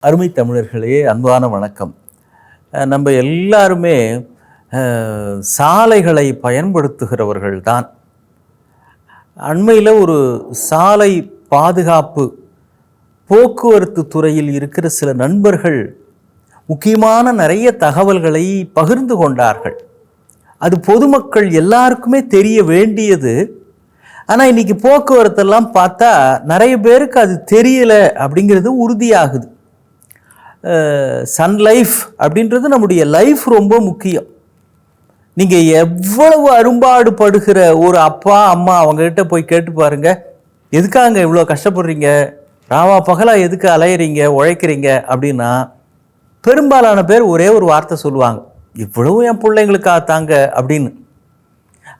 அருமை தமிழர்களே, அன்பான வணக்கம். நம்ம எல்லாருமே சாலைகளை பயன்படுத்துகிறவர்கள் தான். அண்மையில் ஒரு சாலை பாதுகாப்பு போக்குவரத்து துறையில் இருக்கிற சில நண்பர்கள் முக்கியமான நிறைய தகவல்களை பகிர்ந்து கொண்டார்கள். அது பொதுமக்கள் எல்லாருக்குமே தெரிய வேண்டியது. ஆனால் இன்றைக்கி போக்குவரத்தெல்லாம் பார்த்தா நிறைய பேருக்கு அது தெரியலை அப்படிங்கிறது உறுதியாகுது. சன் லைஃப் அப்படின்றது நம்முடைய லைஃப் ரொம்ப முக்கியம். நீங்கள் எவ்வளவு அரும்பாடு படுகிற ஒரு அப்பா அம்மா அவங்ககிட்ட போய் கேட்டு பாருங்கள், எதுக்காங்க இவ்வளோ கஷ்டப்படுறீங்க, ராவா பகலாக எதுக்கு அலையிறீங்க உழைக்கிறீங்க அப்படின்னா பெரும்பாலான பேர் ஒரே ஒரு வார்த்தை சொல்லுவாங்க, இவ்வளவு என் பிள்ளைங்களுக்காக தாங்க அப்படின்னு.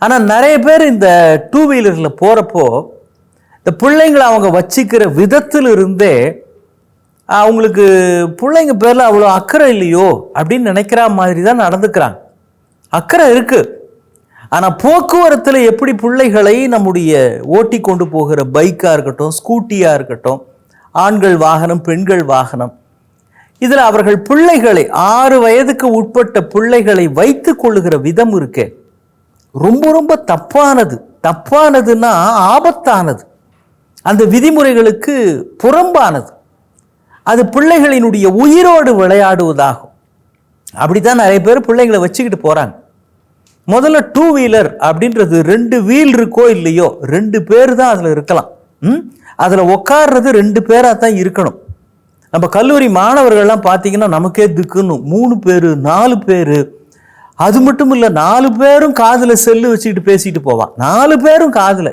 ஆனால் நிறைய பேர் இந்த டூ வீலரில் போகிறப்போ இந்த பிள்ளைங்களை அவங்க வச்சிக்கிற விதத்திலிருந்தே அவங்களுக்கு பிள்ளைங்க பேரில் அவ்வளோ அக்கறை இல்லையோ அப்படின்னு நினைக்கிற மாதிரி தான் நடந்துக்கிறாங்க. அக்கறை இருக்குது, ஆனால் போக்குவரத்தில் எப்படி பிள்ளைகளை நம்முடைய ஓட்டி கொண்டு போகிற பைக்காக இருக்கட்டும், ஸ்கூட்டியாக இருக்கட்டும், ஆண்கள் வாகனம் பெண்கள் வாகனம், இதில் அவர்கள் பிள்ளைகளை 6 வயதுக்கு உட்பட்ட பிள்ளைகளை வைத்து கொள்ளுகிற விதம் இருக்கே ரொம்ப ரொம்ப தப்பானது. தப்பானதுன்னா ஆபத்தானது, அந்த விதிமுறைகளுக்கு புறம்பானது. அது பிள்ளைகளினுடைய உயிரோடு விளையாடுவதாகும். அப்படித்தான் நிறைய பேர் பிள்ளைங்களை வச்சுக்கிட்டு போகிறாங்க. முதல்ல டூ வீலர் அப்படின்றது 2 வீல் இருக்கோ இல்லையோ 2 பேர் தான் அதில் இருக்கலாம். அதில் உட்கார்றது 2 பேராக தான் இருக்கணும். நம்ம கல்லூரி மாணவர்கள்லாம் பார்த்தீங்கன்னா நமக்கே திக்குன்னு 3 பேர் 4 பேர். அது மட்டும் இல்லை, 4 பேரும் காதில் செல்லு வச்சுக்கிட்டு பேசிட்டு போவான். 4 பேரும் காதில்.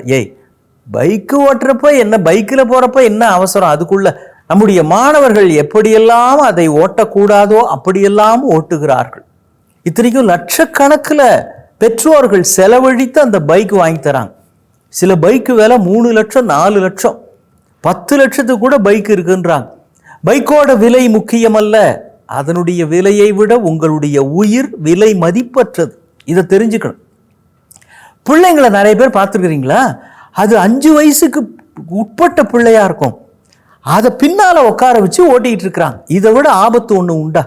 பைக்கு ஓட்டுறப்ப என்ன, பைக்கில் போகிறப்ப என்ன அவசரம்? அதுக்குள்ள நம்முடைய மாணவர்கள் எப்படியெல்லாம் அதை ஓட்டக்கூடாதோ அப்படியெல்லாம் ஓட்டுகிறார்கள். இத்தனைக்கும் லட்சக்கணக்கில் பெற்றோர்கள் செலவழித்து அந்த பைக் வாங்கி தராங்க. சில பைக்கு விலை 3 லட்சம் 4 லட்சம் 10 லட்சத்துக்கு கூட பைக் இருக்குன்றாங்க. பைக்கோட விலை முக்கியமல்ல, அதனுடைய விலையை விட உங்களுடைய உயிர் விலை மதிப்பற்றது. இதை தெரிஞ்சுக்கணும். பிள்ளைங்களை நிறைய பேர் பார்த்துருக்கிறீங்களா? அது 5 வயசுக்கு உட்பட்ட பிள்ளையா இருக்கும், அதை பின்னால் உட்கார வச்சு ஓட்டிகிட்டு இருக்கிறாங்க. இதை விட ஆபத்து ஒன்று உண்டா?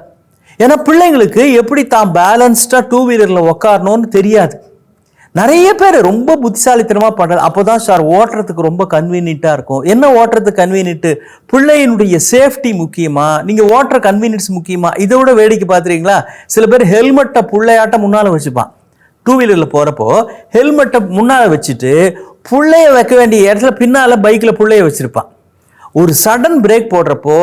ஏன்னா பிள்ளைங்களுக்கு எப்படி தான் பேலன்ஸ்டாக டூ வீலரில் உட்காரணும்னு தெரியாது. நிறைய பேர் ரொம்ப புத்திசாலித்தனமாக பண்ணுறது. அப்போ தான் சார் ஓட்டுறதுக்கு ரொம்ப கன்வீனியண்ட்டாக இருக்கும். என்ன ஓட்டுறதுக்கு கன்வீனியன்ட்டு? பிள்ளையினுடைய சேஃப்டி முக்கியமா, நீங்கள் ஓட்டுற கன்வீனியன்ஸ் முக்கியமா? இதை விட வேடிக்கை பார்த்துறீங்களா? சில பேர் ஹெல்மெட்டை பிள்ளையாட்ட முன்னால் வச்சுப்பான். டூ வீலரில் போகிறப்போ ஹெல்மெட்டை முன்னால் வச்சுட்டு பிள்ளைய வைக்க வேண்டிய இடத்துல பின்னால் பைக்கில் பிள்ளைய வச்சுருப்பான். ஒரு சடன் பிரேக் போடுறப்போ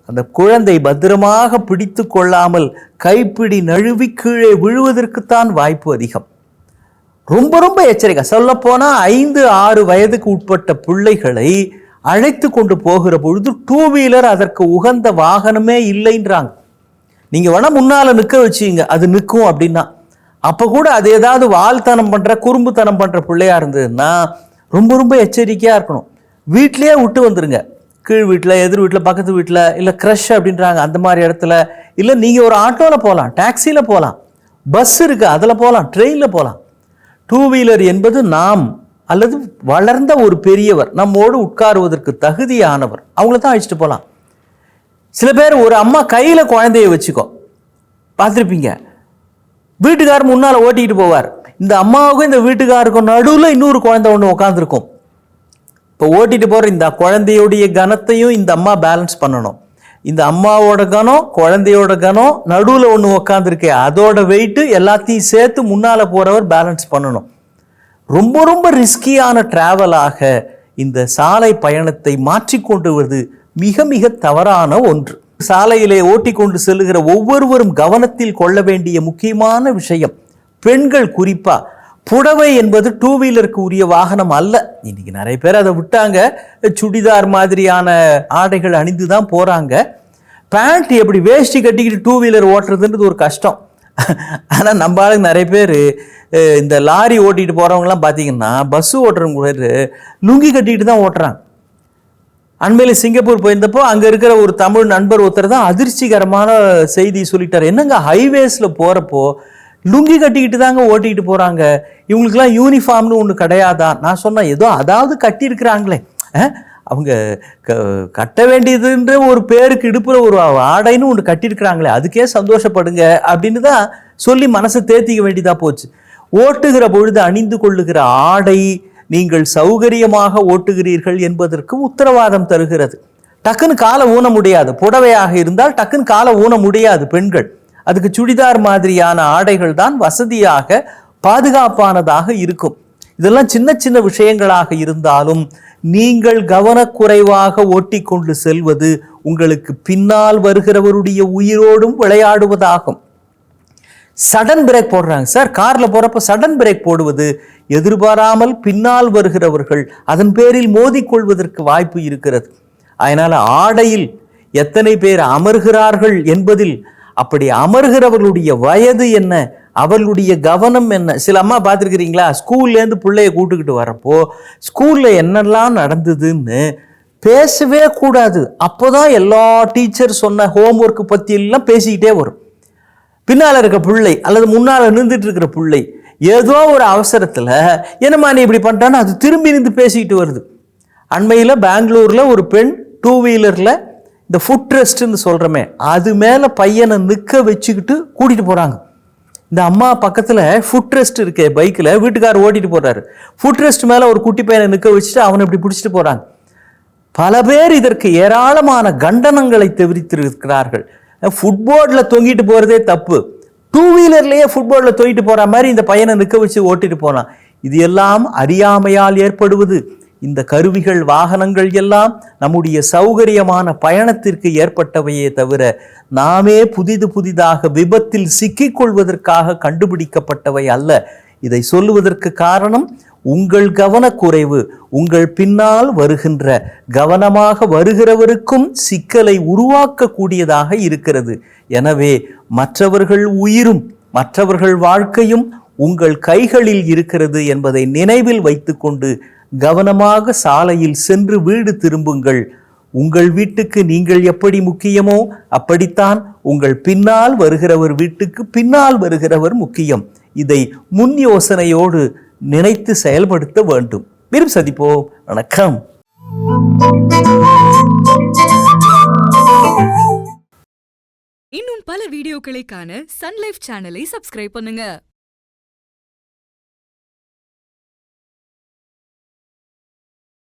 அந்த குழந்தை பத்திரமாக பிடித்து கொள்ளாமல் கைப்பிடி நழுவி கீழே விழுவதற்குத்தான் வாய்ப்பு அதிகம். ரொம்ப ரொம்ப எச்சரிக்கை. சொல்லப்போனால் 5-6 வயதுக்கு உட்பட்ட பிள்ளைகளை அழைத்து கொண்டு போகிற பொழுது டூ வீலர் அதற்கு உகந்த வாகனமே இல்லைன்றாங்க. நீங்கள் வேணால் முன்னால் நிற்க வச்சிங்க, அது நிற்கும் அப்படின்னா. அப்போ கூட அது ஏதாவது வால்தனம் பண்ணுற குறும்புத்தனம் பண்ணுற பிள்ளையா இருந்ததுன்னா ரொம்ப ரொம்ப எச்சரிக்கையாக இருக்கணும். வீட்டிலேயே விட்டு வந்துடுங்க. கீழ் வீட்டில், எதிர் வீட்டில், பக்கத்து வீட்டில், இல்லை க்ரஷ் அப்படின்றாங்க அந்த மாதிரி இடத்துல. இல்லை நீங்கள் ஒரு ஆட்டோவில் போகலாம், டாக்ஸியில் போகலாம், பஸ் இருக்குது அதில் போகலாம், ட்ரெயினில் போகலாம். டூ வீலர் என்பது நாம் அல்லது வளர்ந்த ஒரு பெரியவர் நம்மோடு உட்காருவதற்கு தகுதியானவர், அவங்கள தான் அழைச்சிட்டு போகலாம். சில பேர் ஒரு அம்மா கையில் குழந்தைய வச்சுக்கோ பார்த்துருப்பீங்க. வீட்டுக்காரர் முன்னால் ஓட்டிகிட்டு போவார். இந்த அம்மாவுக்கும் இந்த வீட்டுக்காருக்கும் நடுவில் இன்னொரு குழந்தை ஒன்று உட்காந்துருக்கும். இப்போ ஓட்டிகிட்டு போகிற இந்த குழந்தையோடைய கனத்தையும் இந்த அம்மா பேலன்ஸ் பண்ணணும். இந்த அம்மாவோட கனம், குழந்தையோட கனம், நடுவில் ஒன்று உக்காந்துருக்கே அதோட வெயிட்டு எல்லாத்தையும் சேர்த்து முன்னால் போகிறவர் பேலன்ஸ் பண்ணணும். ரொம்ப ரொம்ப ரிஸ்கியான ட்ராவலாக இந்த சாலை பயணத்தை மாற்றிக்கொண்டுவது மிக மிக தவறான ஒன்று. சாலையிலே ஓட்டி கொண்டு செல்லுகிற ஒவ்வொருவரும் கவனத்தில் கொள்ள வேண்டிய முக்கியமான விஷயம், பெண்கள் குறிப்பாக புடவை என்பது டூ வீலருக்கு உரிய வாகனம் அல்ல. இன்னைக்கு நிறைய பேர் அதை விட்டாங்க. சுடிதார் மாதிரியான ஆடைகள் அணிந்து தான் போகிறாங்க. பேண்ட் எப்படி வேஷ்டி கட்டிக்கிட்டு டூ வீலர் ஓட்டுறதுன்றது ஒரு கஷ்டம். ஆனால் நம்ம ஆளுங்க நிறைய பேர் இந்த லாரி ஓட்டிகிட்டு போகிறவங்கலாம் பார்த்தீங்கன்னா, பஸ்ஸு ஓட்டுறவங்க பேர் லுங்கி கட்டிக்கிட்டு தான் ஓட்டுறாங்க. அண்மையில் சிங்கப்பூர் போயிருந்தப்போ அங்கே இருக்கிற ஒரு தமிழ் நண்பர் ஒருத்தர் தான் அதிர்ச்சிகரமான செய்தி சொல்லிட்டார். என்னங்க, ஹைவேஸில் போகிறப்போ லுங்கி கட்டிக்கிட்டு தாங்க ஓட்டிக்கிட்டு போகிறாங்க, இவங்களுக்குலாம் யூனிஃபார்ம்னு ஒன்று கிடையாதா? நான் சொன்னேன், ஏதோ அதாவது கட்டியிருக்கிறாங்களே, அவங்க கட்ட வேண்டியதுன்ற ஒரு பேருக்கு இடுப்புற ஒரு ஆடைன்னு ஒன்று கட்டியிருக்கிறாங்களே, அதுக்கே சந்தோஷப்படுங்க அப்படின்னு தான் சொல்லி மனசை தேத்திக்க வேண்டியதாக போச்சு. ஓட்டுகிற பொழுது அணிந்து கொள்ளுகிற ஆடை நீங்கள் சௌகரியமாக ஓட்டுகிறீர்கள் என்பதற்கு உத்தரவாதம் தருகிறது. டக்குன்னு காலை ஊன முடியாது. புடவையாக இருந்தால் டக்குன்னு காலை ஊன முடியாது பெண்கள். அதுக்கு சுடிதார் மாதிரியான ஆடைகள் தான் வசதியாக பாதுகாப்பானதாக இருக்கும். இதெல்லாம் சின்ன சின்ன விஷயங்களாக இருந்தாலும் நீங்கள் கவனக்குறைவாக ஓட்டிக்கொண்டு செல்வது உங்களுக்கு பின்னால் வருகிறவருடைய உயிரோடும் விளையாடுவதாகும். சடன் பிரேக் போடுறாங்க சார், கார்ல போறப்ப சடன் பிரேக் போடுவது எதிர்பாராமல் பின்னால் வருகிறவர்கள் அதன் பேரில் மோதிக்கொள்வதற்கு வாய்ப்பு இருக்கிறது. அதனால ஆடையில் எத்தனை பேர் அமர்கிறார்கள் என்பதில் அப்படி அமர்கிறவர்களுடைய வயது என்ன, அவர்களுடைய கவனம் என்ன. சில அம்மா பார்த்துருக்கிறீங்களா, ஸ்கூல்லேருந்து பிள்ளைய கூட்டுக்கிட்டு வரப்போ ஸ்கூலில் என்னெல்லாம் நடந்ததுன்னு பேசவே கூடாது. அப்போதான் எல்லா டீச்சர் சொன்ன ஹோம்ஒர்க்கு பற்றியெல்லாம் பேசிக்கிட்டே வரும். பின்னால் இருக்க பிள்ளை அல்லது முன்னால் நின்றுட்டு இருக்கிற பிள்ளை ஏதோ ஒரு அவசரத்தில் என்னம்மா நீ இப்படி பண்ணிட்டான்னு அது திரும்பி நின்று பேசிக்கிட்டு வருது. அண்மையில் பெங்களூரில் ஒரு பெண் 2 வீலரில் இந்த ஃபுட் ரெஸ்ட்ன்னு சொல்கிறோமே அது மேலே பையனை நிற்க வச்சுக்கிட்டு கூட்டிகிட்டு போகிறாங்க. இந்த அம்மா பக்கத்தில் ஃபுட் ரெஸ்ட் இருக்கே பைக்கில், வீட்டுக்காரர் ஓட்டிகிட்டு போகிறாரு. ஃபுட் ரெஸ்ட் மேலே ஒரு குட்டி பையனை நிற்க வச்சுட்டு அவனை இப்படி பிடிச்சிட்டு போகிறாங்க. பல பேர் இதற்கு ஏராளமான கண்டனங்களை தெரிவித்திருக்கிறார்கள். ஃபுட்போர்டில் தொங்கிட்டு போகிறதே தப்பு, 2 வீலர்லேயே ஃபுட்போர்டில் தொங்கிட்டு போகிற மாதிரி இந்த பையனை நிற்க வச்சு ஓட்டிட்டு போனான். இது எல்லாம் அறியாமையால் ஏற்படுவது. இந்த கருவிகள் வாகனங்கள் எல்லாம் நம்முடைய சௌகரியமான பயணத்திற்கு ஏற்பட்டவையே தவிர நாமே புதிதாக விபத்தில் சிக்கிக்கொள்வதற்காக கண்டுபிடிக்கப்பட்டவை அல்ல. இதை சொல்லுவதற்கு காரணம் உங்கள் கவனக்குறைவு. உங்கள் பின்னால் வருகின்ற கவனமாக வருகிறவருக்கும் சிக்கலை உருவாக்கக்கூடியதாக இருக்கிறது. எனவே மற்றவர்கள் உயிரும் மற்றவர்கள் வாழ்க்கையும் உங்கள் கைகளில் இருக்கிறது என்பதை நினைவில் வைத்துக்கொண்டு கவனமாக சாலையில் சென்று வீடு திரும்புங்கள். உங்கள் வீட்டுக்கு நீங்கள் எப்படி முக்கியமோ அப்படித்தான் உங்கள் பின்னால் வருகிறவர் வீட்டுக்கு பின்னால் வருகிறவர் முக்கியம். இதை முன் யோசனையோடு நினைத்து செயல்படுத்த வேண்டும். மீண்டும் சந்திப்போம். வணக்கம். இன்னும் பல வீடியோக்களை காண சன் லைஃப் சேனலை சப்ஸ்கிரைப் பண்ணுங்க.